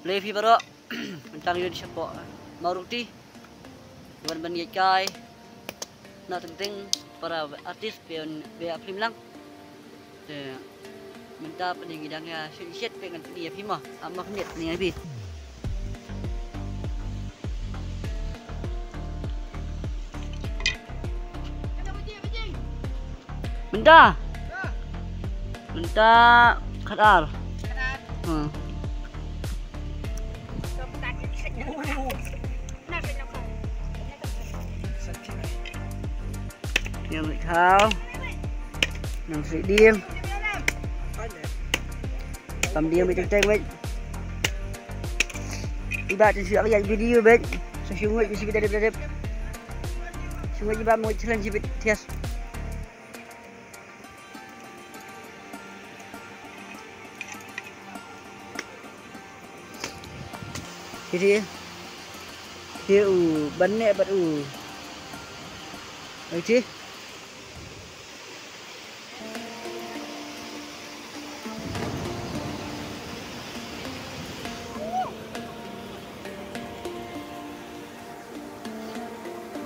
Levi baru mentang dia siapa Maruti ban kai nak tentang para artis pion be film lang minta peninggidannya set pengen dia film sama net ni abi minta kadar yang thao yang sĩ điên cầm điên bị tranh với đi ba trên sữa cái video bên sao xuống người chỉ biết đẹp xuống người ba mỗi lần chỉ biết thiệt thì bắn nè bắt đấy chứ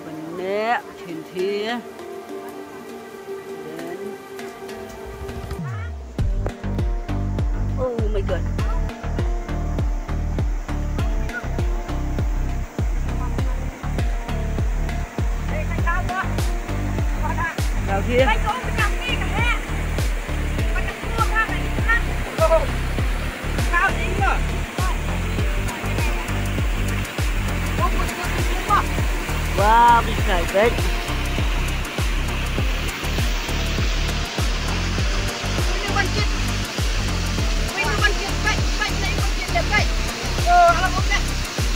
bắn nè trên thia oh my god nào kia wow cái này đấy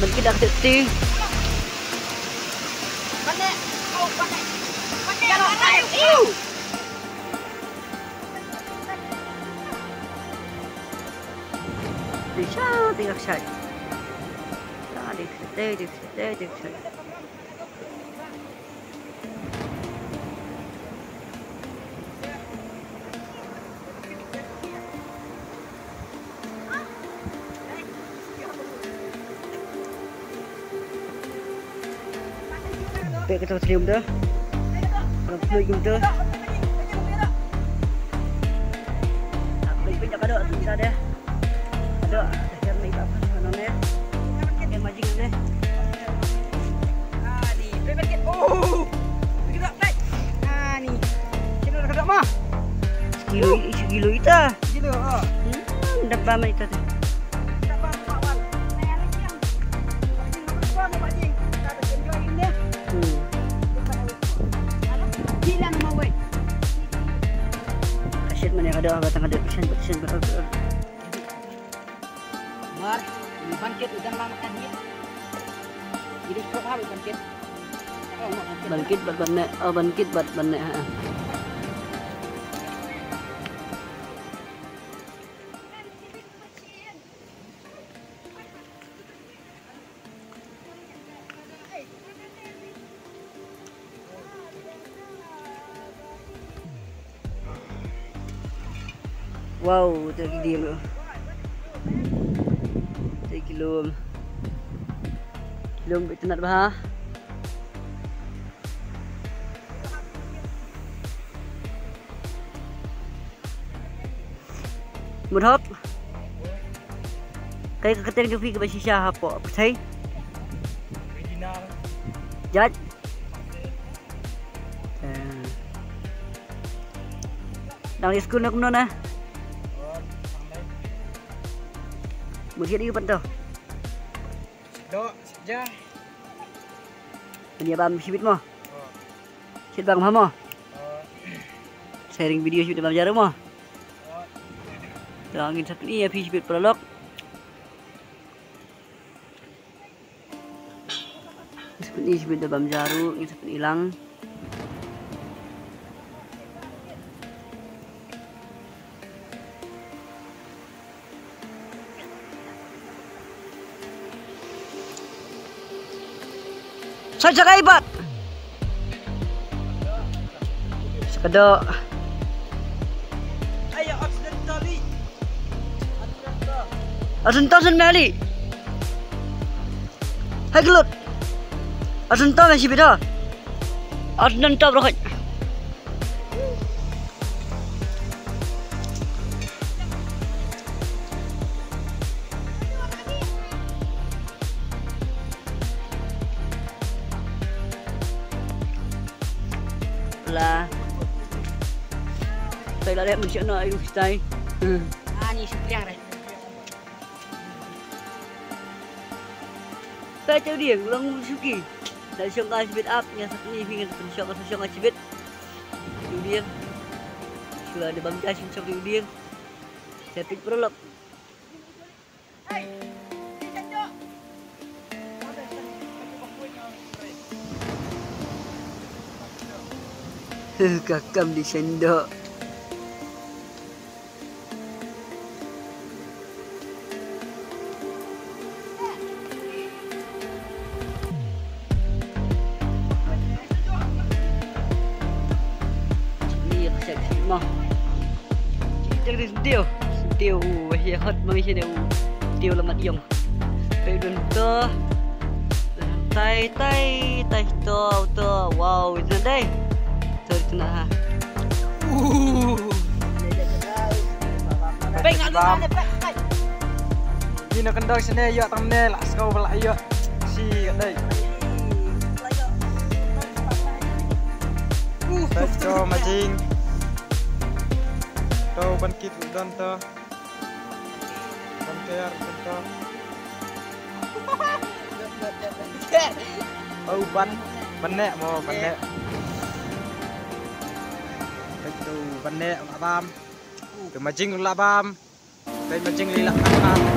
mình cái đặc tiên đi sao đi gặp sợi đi sợi cái tàu thuyền đó người dùng chơi mình bây giờ có đợi chúng ta đây đợi xem mình bảo nó nè em mà chinh đây đi bên bên kia ô cái đợi đây đi trên đó cái mà kilo ita kilo đập ba mấy ta ada batang ada persen berapa mar ini bangkit udah makan dia jadi kok harus bangkit bangkit bat banne wow, tadi dia loh. 3 kilo. Kilo bị tenat bah. Một hộp. Cái tên cái phi cái bánh shisha hộp bỏ thấy. Jat. Đang đi school nak mana? Mungkin dia pun tu. Dok, sejah. Dia bam sibit mo. Sibit bang mo. Sharing video sibit bam jarum mo. Dangin satu ni api sibit prolog. Seperti sibit bam jarum, ini seperti hilang. Saya kaibat. Sekedok. Ayo accidentally. Accidentally. Hai gelut. Asun tao masih beda. Asun tao berokok. Là tay là đẹp mình sẽ nói tay. Ni sepiang đấy. Tay chơi điển lang suki. Dari siang kali speed up yang satu ni hingga siang kali speed. Điển. Sudah ada bangkai sampai điển. Setting prolog. Kakam di sendok. Ni seksi mah. Jadi sentiau wahia hot mami sentiau lemat yong. Pedun to. Tai to. Wow, itu deh. Itu nah ha. Baik ngadu baik. Ini nak kendor sini ya tang ne lah sekau belak ya. Si kat đây. Baik cho majing. Tau ban kit dan to. Ban kear to. Oh ban nek mau ban nek. Itu ban nek lak bam. Ke majing lak bam. Ke majing lilak bam.